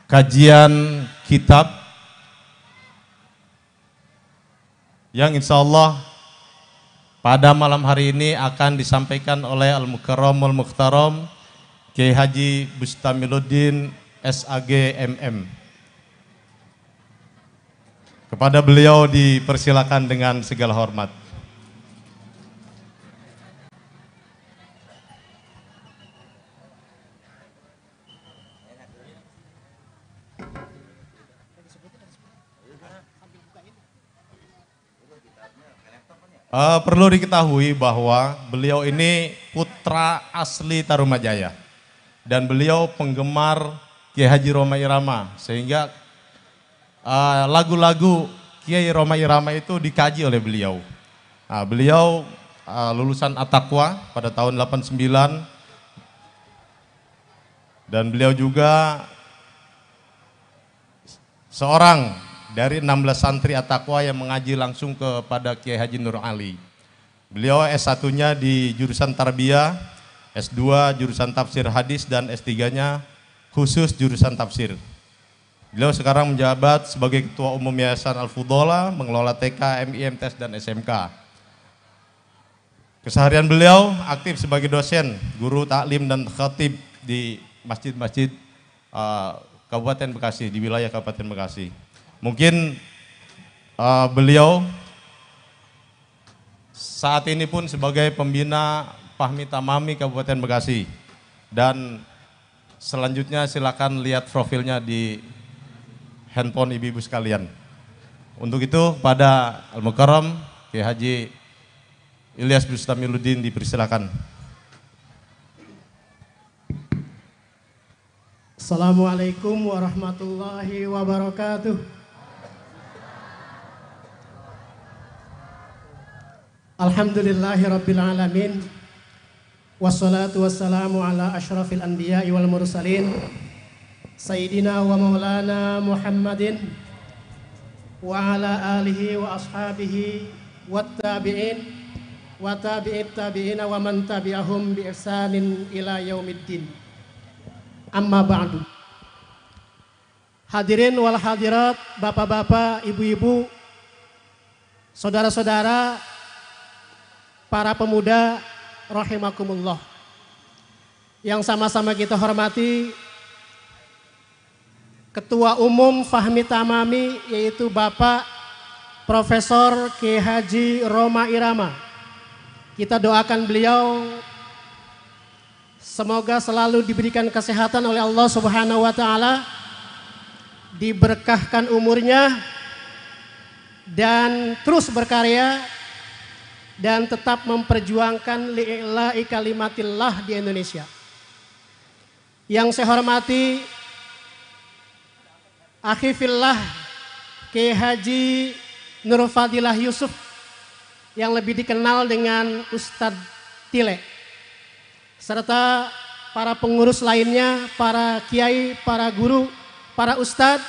kajian kitab yang insya Allah pada malam hari ini akan disampaikan oleh Al-Mukarramul Mukhtaram Kiai Haji Bustamiluddin SAG MM. Kepada beliau dipersilakan dengan segala hormat. Perlu diketahui bahwa beliau ini putra asli Tarumajaya dan beliau penggemar Kiai Haji Rhoma Irama, sehingga lagu-lagu Kiai Rhoma Irama itu dikaji oleh beliau. Beliau lulusan At-Taqwa pada tahun 89 dan beliau juga seorang dari 16 santri At-Taqwa yang mengaji langsung kepada Kiai Haji Nur Ali. Beliau S1-nya di jurusan Tarbiyah, S2 jurusan Tafsir Hadis, dan S3-nya khusus jurusan Tafsir. Beliau sekarang menjabat sebagai Ketua Umum Yayasan Al-Fudhola, mengelola TK, MI, MTS, dan SMK. Keseharian beliau aktif sebagai dosen, guru taklim dan khatib di masjid-masjid Kabupaten Bekasi, di wilayah Kabupaten Bekasi. Mungkin beliau saat ini pun sebagai pembina Fahmi Tamami Kabupaten Bekasi, dan selanjutnya silakan lihat profilnya di handphone ibu-ibu sekalian. Untuk itu pada Al-Mukarram Kiai Haji Ilyas Bustamiluddin dipersilakan. Assalamualaikum warahmatullahi wabarakatuh. Alhamdulillahi rabbil alamin. Wassalatu wassalamu ala ashrafil anbiya'i wal mursalin Sayyidina wa maulana Muhammadin wa ala alihi wa ashabihi wa tabi'in wa tabi'it tabi'ina wa man tabi'ahum bi ihsanin ila yaumiddin. Amma ba'du. Hadirin wal hadirat, bapak-bapak, ibu-ibu, saudara-saudara, para pemuda rahimakumullah, yang sama-sama kita hormati Ketua Umum Fahmi Tamami, yaitu Bapak Profesor Kiai Haji Rhoma Irama. Kita doakan beliau semoga selalu diberikan kesehatan oleh Allah Subhanahu wa taala, diberkahkan umurnya dan terus berkarya dan tetap memperjuangkan li'ila'i kalimatillah di Indonesia. Yang saya hormati akhi fillah Kiai Haji Nur Fadilah Yusuf, yang lebih dikenal dengan Ustadz Tile, serta para pengurus lainnya, para kiai, para guru, para ustadz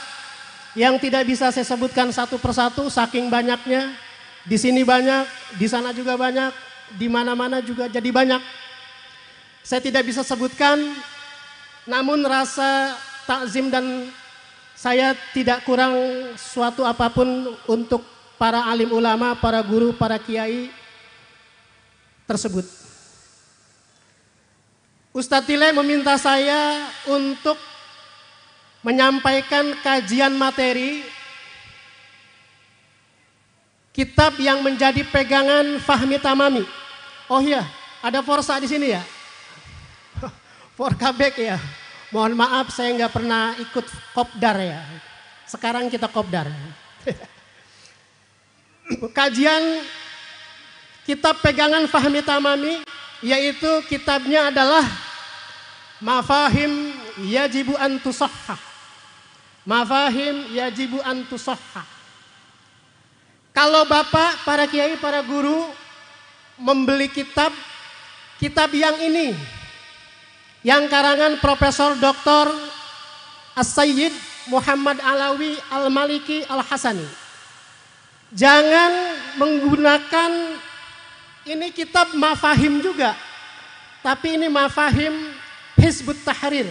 yang tidak bisa saya sebutkan satu persatu saking banyaknya. Di sini banyak, di sana juga banyak, di mana-mana juga jadi banyak. Saya tidak bisa sebutkan, namun rasa takzim dan saya tidak kurang suatu apapun untuk para alim ulama, para guru, para kiai tersebut. Ustadz Tile meminta saya untuk menyampaikan kajian materi kitab yang menjadi pegangan Fahmi Tamami. Oh iya, ada Forsa di sini ya? Forkabek ya. Mohon maaf saya nggak pernah ikut kopdar ya. Sekarang kita kopdar. Kajian kitab pegangan Fahmi Tamami, yaitu kitabnya adalah Mafahim Yajibu an Tusahhah. Mafahim Yajibu an Tusahhah. Kalau Bapak, para kiai, para guru membeli kitab yang ini, yang karangan Profesor Dr. As-Sayyid Muhammad Alawi Al-Maliki Al-Hasani, jangan menggunakan ini kitab Mafahim juga, tapi ini Mafahim Hizbut Tahrir.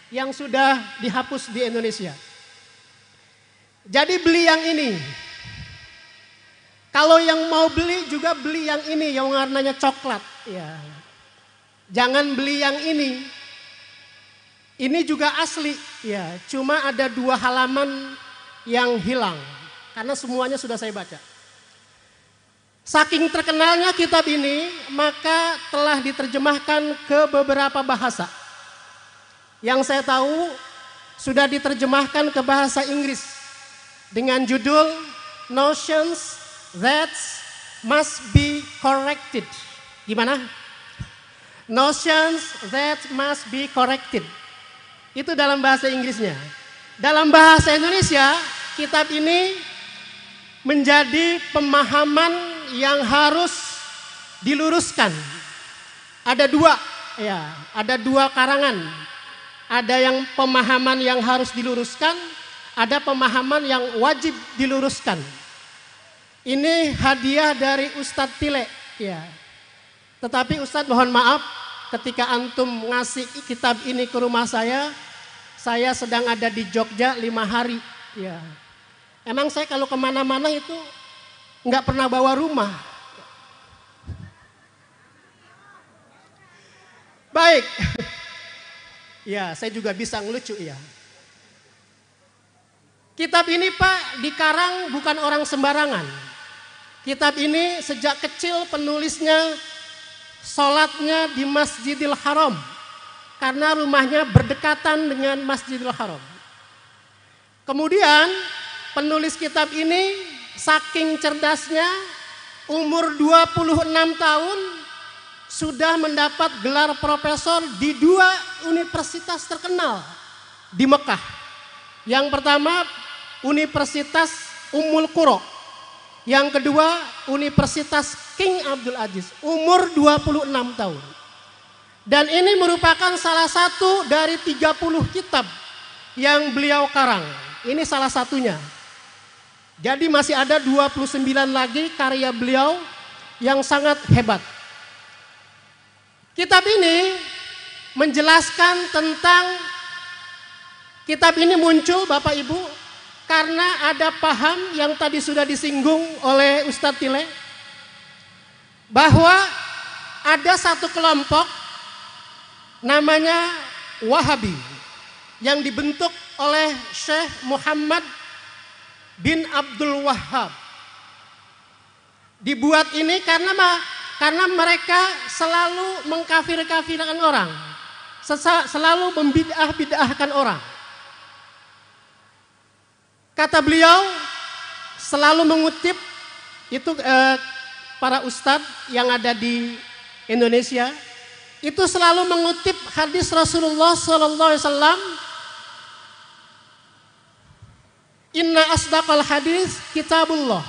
yang sudah dihapus di Indonesia. Jadi beli yang ini. Kalau yang mau beli juga beli yang ini yang warnanya coklat. Ya. Jangan beli yang ini. Ini juga asli. Ya, cuma ada 2 halaman yang hilang. Karena semuanya sudah saya baca. Saking terkenalnya kitab ini, maka telah diterjemahkan ke beberapa bahasa. Yang saya tahu sudah diterjemahkan ke bahasa Inggris dengan judul Notions That Must Be Corrected. Gimana? Notions That Must Be Corrected. Itu dalam bahasa Inggrisnya. Dalam bahasa Indonesia, kitab ini menjadi pemahaman yang harus diluruskan. Ada 2, ya, ada 2 karangan. Ada yang pemahaman yang harus diluruskan, ada pemahaman yang wajib diluruskan. Ini hadiah dari Ustadz Tile, ya. Tetapi Ustadz mohon maaf, ketika antum ngasih kitab ini ke rumah saya sedang ada di Jogja 5 hari, ya. Emang saya kalau kemana-mana itu nggak pernah bawa rumah. Baik. Ya, saya juga bisa ngelucu ya. Kitab ini Pak dikarang bukan orang sembarangan. Kitab ini sejak kecil penulisnya sholatnya di Masjidil Haram. Karena rumahnya berdekatan dengan Masjidil Haram. Kemudian penulis kitab ini saking cerdasnya umur 26 tahun sudah mendapat gelar profesor di 2 universitas terkenal di Mekah. Yang pertama Universitas Ummul Qura. Yang kedua Universitas King Abdul Aziz. Umur 26 tahun. Dan ini merupakan salah satu dari 30 kitab yang beliau karang. Ini salah satunya. Jadi masih ada 29 lagi karya beliau yang sangat hebat. Kitab ini menjelaskan tentang, kitab ini muncul Bapak Ibu karena ada paham yang tadi sudah disinggung oleh Ustadz Tile, bahwa ada satu kelompok namanya Wahabi yang dibentuk oleh Syekh Muhammad bin Abdul Wahhab. Dibuat ini karena mereka selalu mengkafir-kafirkan orang, selalu membid'ah-bid'ahkan orang. Kata beliau selalu mengutip itu para ustadz yang ada di Indonesia itu selalu mengutip hadis Rasulullah SAW. Inna asdaqal hadis kitabullah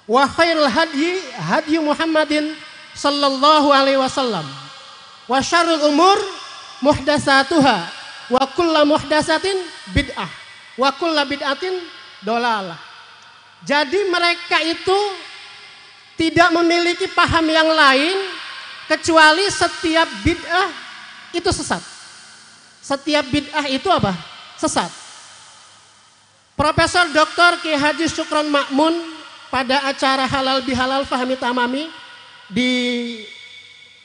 wa khairul hadyi hadyi Muhammadin sallallahu alaihi wasallam wa syarrul umur muhdatsatuha wa kullu muhdatsatin bid'ah wa kullu bid'atin dolalah. Jadi mereka itu tidak memiliki paham yang lain kecuali setiap bid'ah itu sesat. Setiap bid'ah itu apa? Sesat. Profesor Dr. Kiai Haji Syukron Ma'mun pada acara Halal Bihalal Fahmi Tamami di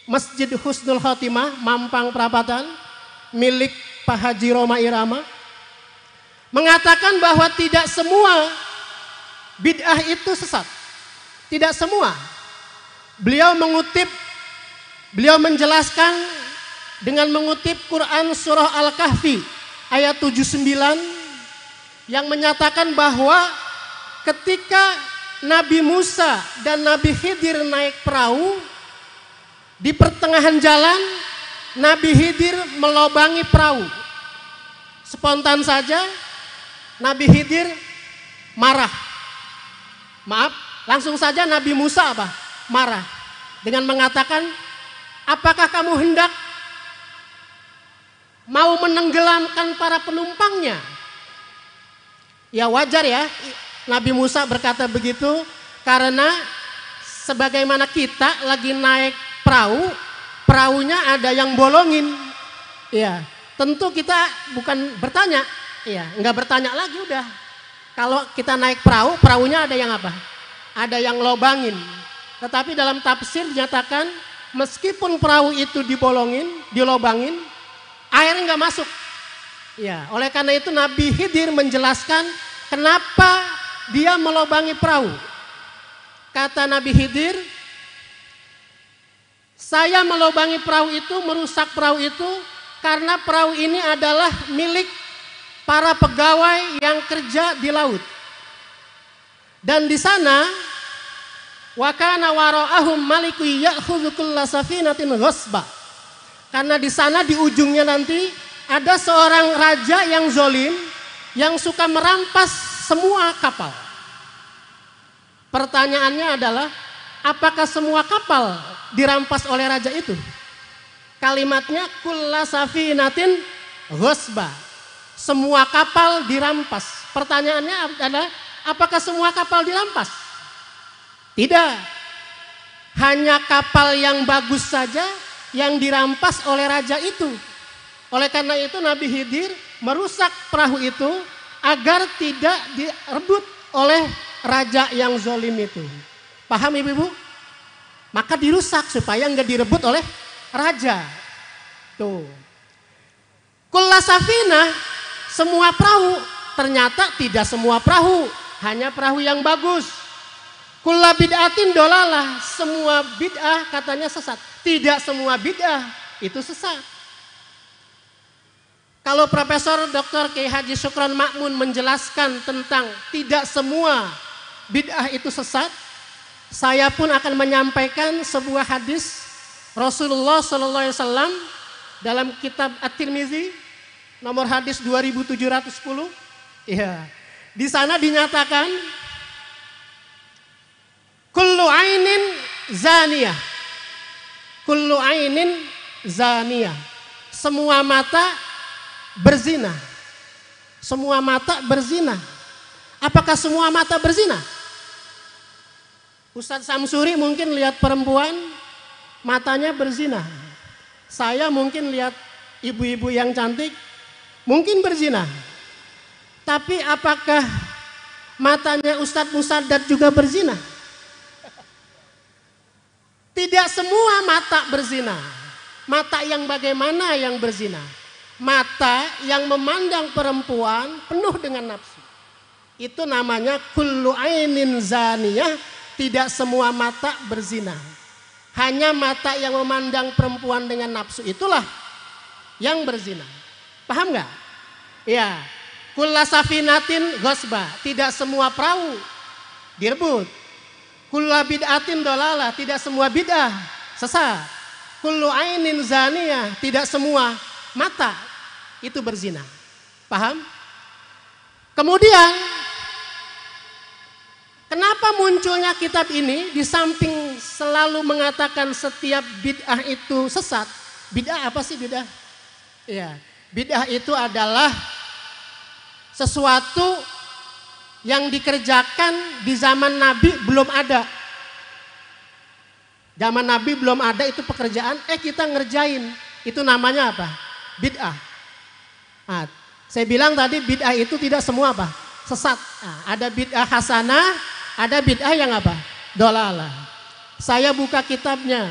Masjid Husnul Khotimah Mampang Perapatan milik Pak Haji Roma Irama mengatakan bahwa tidak semua bid'ah itu sesat. Tidak semua. Beliau menjelaskan dengan mengutip Quran surah Al-Kahfi ayat 79 yang menyatakan bahwa ketika Nabi Musa dan Nabi Khidir naik perahu, di pertengahan jalan Nabi Khidir melobangi perahu. Spontan saja Nabi Khidir marah. Maaf, langsung saja Nabi Musa apa? Marah dengan mengatakan, apakah kamu hendak mau menenggelamkan para penumpangnya? Ya wajar ya Nabi Musa berkata begitu karena sebagaimana kita lagi naik perahu, perahunya ada yang bolongin. Ya, tentu kita bukan bertanya, ya nggak bertanya lagi udah. Kalau kita naik perahu, perahunya ada yang apa? Ada yang lobangin. Tetapi dalam tafsir dinyatakan meskipun perahu itu dilobangin, air nggak masuk. Ya, oleh karena itu Nabi Khidir menjelaskan kenapa dia melobangi perahu. Kata Nabi Khidir, saya melobangi perahu itu, merusak perahu itu karena perahu ini adalah milik para pegawai yang kerja di laut. Dan di sana wa kana wara'ahum maliku ya'khudhu kulla safinatin ghasba. Karena di sana di ujungnya nanti ada seorang raja yang zolim yang suka merampas semua kapal. Pertanyaannya adalah apakah semua kapal dirampas oleh raja itu? Kalimatnya kulla safinatin ghasba. Semua kapal dirampas. Pertanyaannya adalah apakah semua kapal dirampas? Tidak. Hanya kapal yang bagus saja yang dirampas oleh raja itu. Oleh karena itu Nabi Khidir merusak perahu itu agar tidak direbut oleh raja yang zalim itu. Paham ibu-ibu? Maka dirusak supaya nggak direbut oleh raja. Tuh. Kulla safina, semua perahu, ternyata tidak semua perahu, hanya perahu yang bagus. Kulla bid'atin dolalah, semua bid'ah katanya sesat. Tidak semua bid'ah itu sesat. Kalau Profesor Dr. Kiai Haji Syukron Ma'mun menjelaskan tentang tidak semua bid'ah itu sesat, saya pun akan menyampaikan sebuah hadis Rasulullah SAW dalam kitab At-Tirmizi nomor hadis 2710. Ya. Di sana dinyatakan kullu ainin zaniyah. Kullu ainin zaniyah. Semua mata berzina. Semua mata berzina. Apakah semua mata berzina? Ustadz Samsuri mungkin lihat perempuan matanya berzina. Saya mungkin lihat ibu-ibu yang cantik mungkin berzina. Tapi apakah matanya Ustadz Musaddad juga berzina? Tidak semua mata berzina. Mata yang bagaimana yang berzina? Mata yang memandang perempuan penuh dengan nafsu. Itu namanya kullu ainin zaniyah. Tidak semua mata berzina. Hanya mata yang memandang perempuan dengan nafsu itulah yang berzina. Paham nggak? Ya. Kulla safinatin ghasba. Tidak semua perahu direbut. Kulla bid'atin dolalah. Tidak semua bid'ah sesat. Kullu ainin zaniyah. Tidak semua mata itu berzina. Paham? Kemudian kenapa munculnya kitab ini di samping selalu mengatakan setiap bid'ah itu sesat? Bid'ah apa sih bid'ah? Ya, bid'ah itu adalah sesuatu yang dikerjakan di zaman Nabi belum ada. Zaman Nabi belum ada itu pekerjaan, kita ngerjain. Itu namanya apa? Bid'ah. Nah, saya bilang tadi bid'ah itu tidak semua apa? Sesat. Nah, ada bid'ah hasanah, ada bid'ah yang apa? Dolalah. Saya buka kitabnya.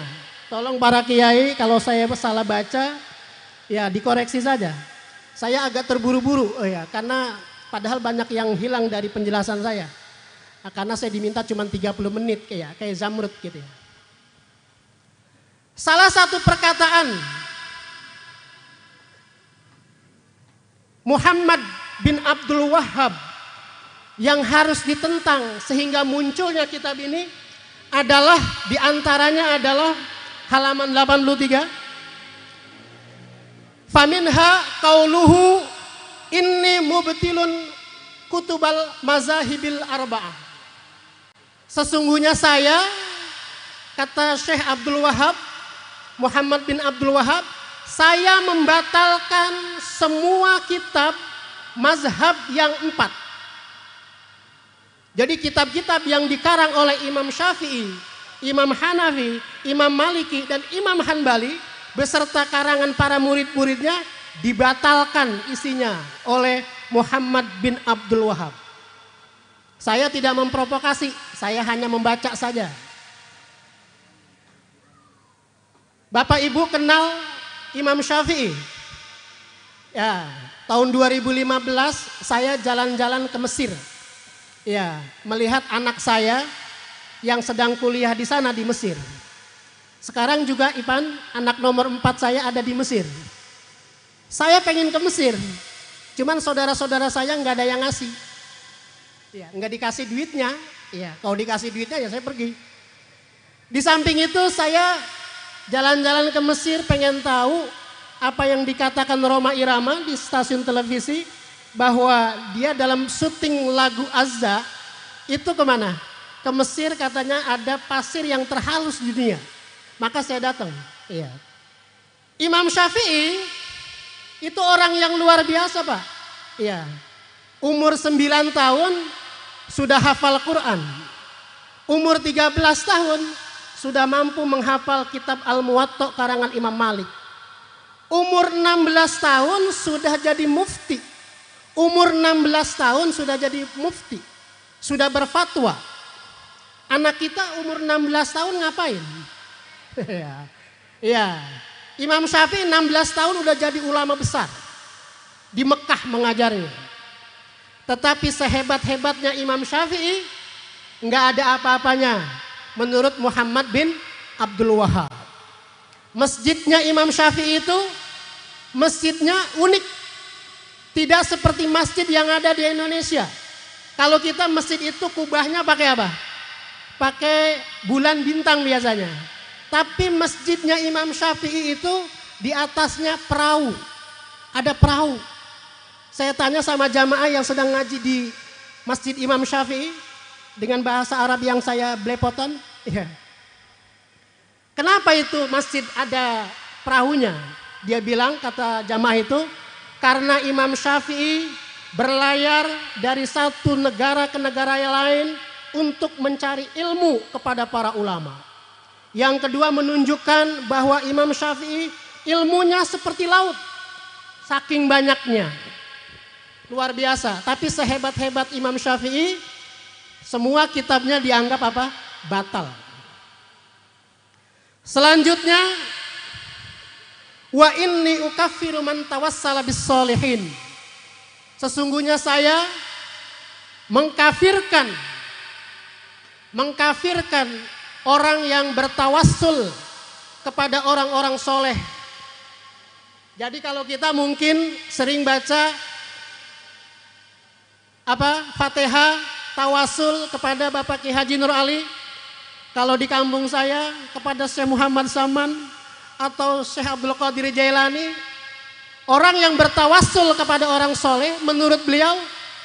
Tolong para kiai kalau saya salah baca, ya dikoreksi saja. Saya agak terburu-buru, karena padahal banyak yang hilang dari penjelasan saya. Nah, karena saya diminta cuma 30 menit kayak Zamrud gitu ya. Salah satu perkataan Muhammad bin Abdul Wahhab yang harus ditentang sehingga munculnya kitab ini adalah diantaranya adalah halaman 83. Faminha qauluhu inni mubtilun kutubal mazahibil arba'ah. Sesungguhnya saya, kata Syekh Abdul Wahhab, Muhammad bin Abdul Wahhab, saya membatalkan semua kitab mazhab yang 4. Jadi kitab-kitab yang dikarang oleh Imam Syafi'i, Imam Hanafi, Imam Maliki, dan Imam Hanbali beserta karangan para murid-muridnya dibatalkan isinya oleh Muhammad bin Abdul Wahab. Saya tidak memprovokasi, saya hanya membaca saja. Bapak Ibu kenal Imam Syafi'i? Ya, tahun 2015 saya jalan-jalan ke Mesir. Ya, melihat anak saya yang sedang kuliah di sana di Mesir. Sekarang juga Ipan, anak nomor 4 saya ada di Mesir. Saya pengen ke Mesir, cuman saudara-saudara saya nggak ada yang ngasih. Ya, nggak dikasih duitnya. Ya, kalau dikasih duitnya ya saya pergi. Di samping itu saya jalan-jalan ke Mesir pengen tahu apa yang dikatakan Rhoma Irama di stasiun televisi bahwa dia dalam syuting lagu Azza itu kemana? Ke Mesir, katanya ada pasir yang terhalus di dunia. Maka saya datang. Iya. Imam Syafi'i itu orang yang luar biasa, Pak. Iya. Umur 9 tahun sudah hafal Quran. Umur 13 tahun sudah mampu menghafal kitab Al-Muwatta karangan Imam Malik. Umur 16 tahun sudah jadi mufti. Umur 16 tahun sudah jadi mufti. Sudah berfatwa. Anak kita umur 16 tahun ngapain? Ya. Imam Syafi'i 16 tahun udah jadi ulama besar. Di Mekah mengajarnya. Tetapi sehebat-hebatnya Imam Syafi'i nggak ada apa-apanya menurut Muhammad bin Abdul Wahab. Masjidnya Imam Syafi'i itu masjidnya unik. Tidak seperti masjid yang ada di Indonesia. Kalau kita masjid itu kubahnya pakai apa? Pakai bulan bintang biasanya. Tapi masjidnya Imam Syafi'i itu di atasnya perahu. Ada perahu. Saya tanya sama jamaah yang sedang ngaji di Masjid Imam Syafi'i dengan bahasa Arab yang saya belepotan. Ya. Kenapa itu masjid ada perahunya? Dia bilang, kata jamaah itu, karena Imam Syafi'i berlayar dari satu negara ke negara yang lain untuk mencari ilmu kepada para ulama. Yang kedua menunjukkan bahwa Imam Syafi'i ilmunya seperti laut. Saking banyaknya. Luar biasa. Tapi sehebat-hebat Imam Syafi'i, semua kitabnya dianggap apa? Batal. Selanjutnya, wa inni ukaffiru man tawassala bis solihin. Sesungguhnya saya mengkafirkan orang yang bertawassul kepada orang-orang soleh. Jadi kalau kita mungkin sering baca Fatihah tawassul kepada Bapak Ki Haji Nur Ali. Kalau di kampung saya kepada Syekh Muhammad Saman atau Syekh Abdul Qadir Jailani, orang yang bertawassul kepada orang soleh menurut beliau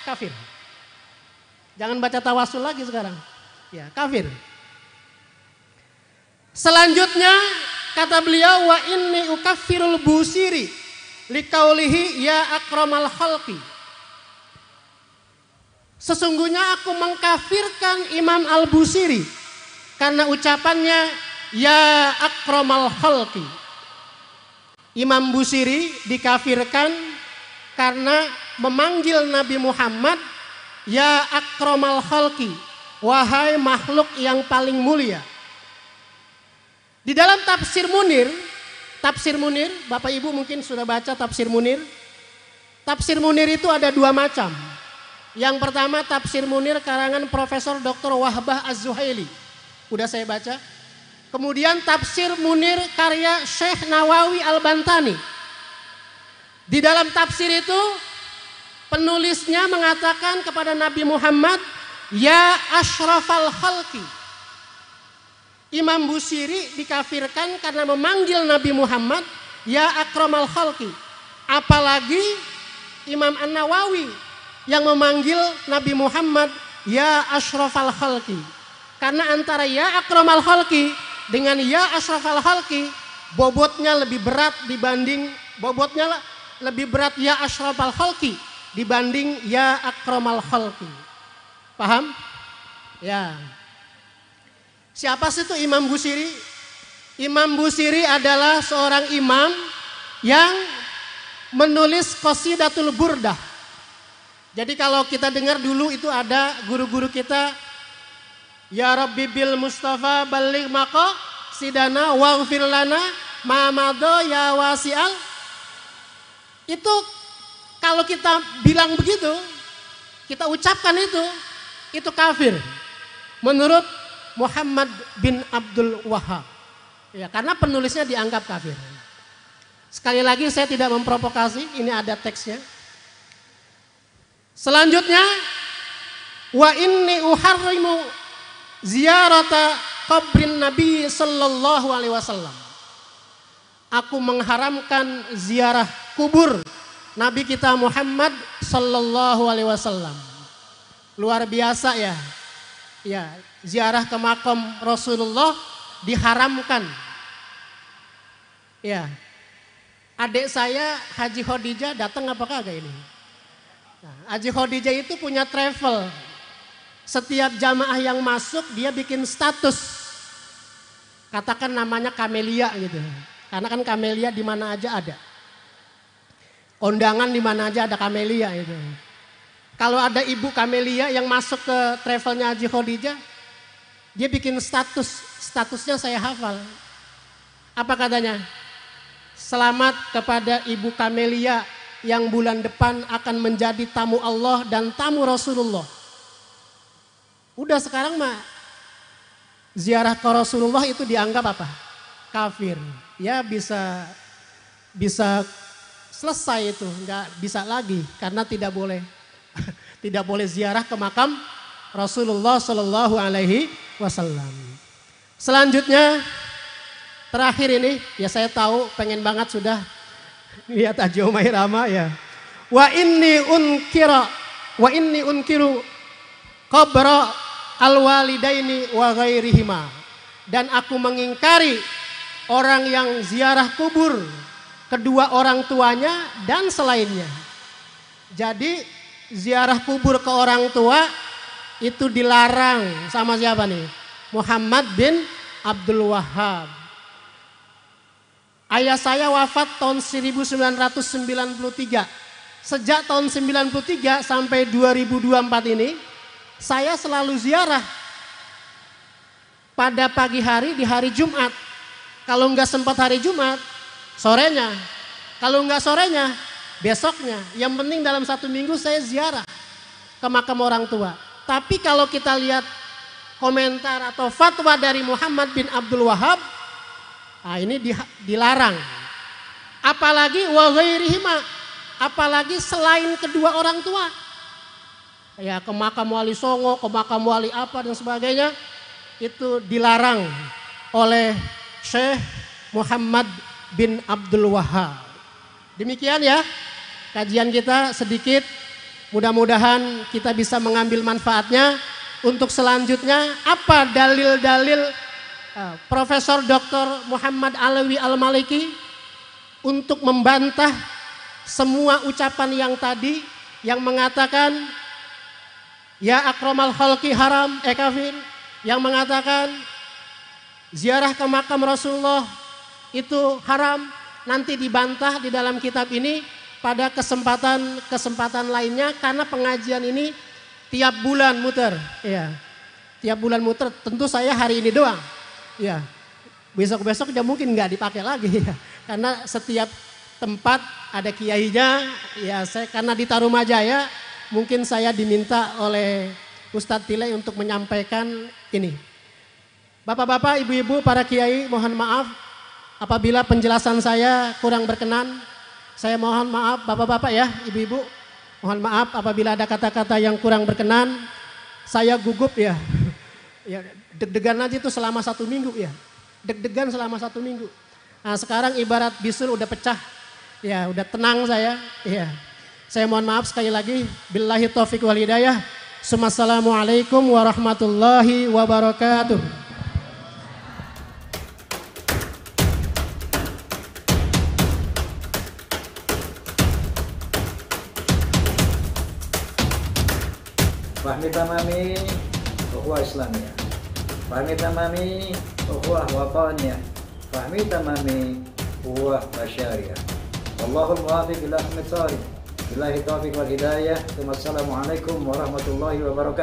kafir. Jangan baca tawassul lagi sekarang. Ya, kafir. Selanjutnya kata beliau, wa inni ukaffirul Busiri liqaulihi ya akramal khalqi. Sesungguhnya aku mengkafirkan Imam Al-Busiri karena ucapannya ya akramal khalqi. Imam Busiri dikafirkan karena memanggil Nabi Muhammad ya akramal khalqi, wahai makhluk yang paling mulia. Di dalam tafsir Munir, Bapak Ibu mungkin sudah baca tafsir Munir. Tafsir Munir itu ada dua macam. Yang pertama tafsir Munir karangan Profesor Dr. Wahbah Az-Zuhaili. Udah saya baca. Kemudian tafsir Munir karya Syekh Nawawi Al-Bantani. Di dalam tafsir itu penulisnya mengatakan kepada Nabi Muhammad, ya asyrafal khalqi. Imam Busiri dikafirkan karena memanggil Nabi Muhammad ya akramal khalqi. Apalagi Imam An-Nawawi yang memanggil Nabi Muhammad ya asyrafal khalqi. Karena antara ya akramal khalqi dengan ya asyrafal khalqi bobotnya lebih berat ya asyrafal khalqi dibanding ya akramal khalqi. Paham? Ya. Siapa sih itu Imam Busiri? Imam Busiri adalah seorang imam yang menulis Qasidatul Burdah. Jadi kalau kita dengar dulu itu ada guru-guru kita, ya Rabbi bil Mustafa balligh maqasidana waghfir lana ma madha ya wasi'al. Itu kalau kita bilang begitu, kita ucapkan itu kafir menurut Muhammad bin Abdul Wahhab. Ya, karena penulisnya dianggap kafir. Sekali lagi saya tidak memprovokasi, ini ada teksnya. Selanjutnya, wa inni uharrimu ziyarata qabrin Nabi sallallahu alaihi wasallam. Aku mengharamkan ziarah kubur Nabi kita Muhammad sallallahu alaihi wasallam. Luar biasa ya. Ya, ziarah ke makam Rasulullah diharamkan. Ya. Adik saya Haji Khadijah datang apa kagak ini? Nah, Haji Khadijah itu punya travel. Setiap jamaah yang masuk dia bikin status. Katakan namanya Kamelia gitu. Karena kan Kamelia di mana aja ada. Kondangan di mana aja ada Kamelia itu. Kalau ada ibu Kamelia yang masuk ke travelnya Haji Khadijah, dia bikin statusnya saya hafal. Apa katanya? Selamat kepada Ibu Kamelia yang bulan depan akan menjadi tamu Allah dan tamu Rasulullah. Udah sekarang mah ziarah ke Rasulullah itu dianggap apa? Kafir. Ya bisa selesai itu, nggak bisa lagi karena tidak boleh ziarah ke makam Rasulullah Shallallahu Alaihi Wasallam. Selanjutnya terakhir ini, ya saya tahu pengen banget sudah lihat Haji Umairama ya. Wa inni unkiru qabra al-walidaini wa ghairihima. Dan aku mengingkari orang yang ziarah kubur kedua orang tuanya dan selainnya. Jadi ziarah kubur ke orang tua itu dilarang sama siapa nih? Muhammad bin Abdul Wahhab. Ayah saya wafat tahun 1993. Sejak tahun 93 sampai 2024 ini, saya selalu ziarah pada pagi hari di hari Jumat. Kalau nggak sempat hari Jumat, sorenya. Kalau nggak sorenya, besoknya. Yang penting dalam 1 minggu saya ziarah ke makam orang tua. Tapi kalau kita lihat komentar atau fatwa dari Muhammad bin Abdul Wahhab, nah ini dilarang. Apalagi wa ghairihima, apalagi selain kedua orang tua. Ya ke makam wali songo, ke makam wali apa dan sebagainya, itu dilarang oleh Syekh Muhammad bin Abdul Wahhab. Demikian ya kajian kita sedikit, mudah-mudahan kita bisa mengambil manfaatnya. Untuk selanjutnya apa dalil-dalil Profesor Dr. Muhammad Alawi Al-Maliki untuk membantah semua ucapan yang tadi yang mengatakan ya akramal khalqi haram kafir, yang mengatakan ziarah ke makam Rasulullah itu haram, nanti dibantah di dalam kitab ini pada kesempatan lainnya, karena pengajian ini tiap bulan muter, ya. Tiap bulan muter, tentu saya hari ini doang. Ya. Besok-besok udah mungkin nggak dipakai lagi ya. Karena setiap tempat ada kiainya, ya saya karena di Tarumajaya mungkin saya diminta oleh Ustadz Tile untuk menyampaikan ini. Bapak-bapak, ibu-ibu, para kiai, mohon maaf apabila penjelasan saya kurang berkenan. Saya mohon maaf bapak-bapak ya, ibu-ibu. Mohon maaf apabila ada kata-kata yang kurang berkenan. Saya gugup ya. Ya deg-degan aja itu selama 1 minggu ya. Deg-degan selama 1 minggu. Nah sekarang ibarat bisul udah pecah. Ya udah tenang saya. Ya. Saya mohon maaf sekali lagi. Billahi taufiq wal hidayah. Assalamualaikum warahmatullahi wabarakatuh. Fahmi tamami ukhuwah Islamiyah. Fahmi tamami ukhuwah wataniyah. Fahmi tamami ukhuwah basyariyah. Wallahul muwaffiq ila aqwamit thoriq. Billahi taufiq wal hidayah. Wassalamualaikum warahmatullahi wabarakatuh.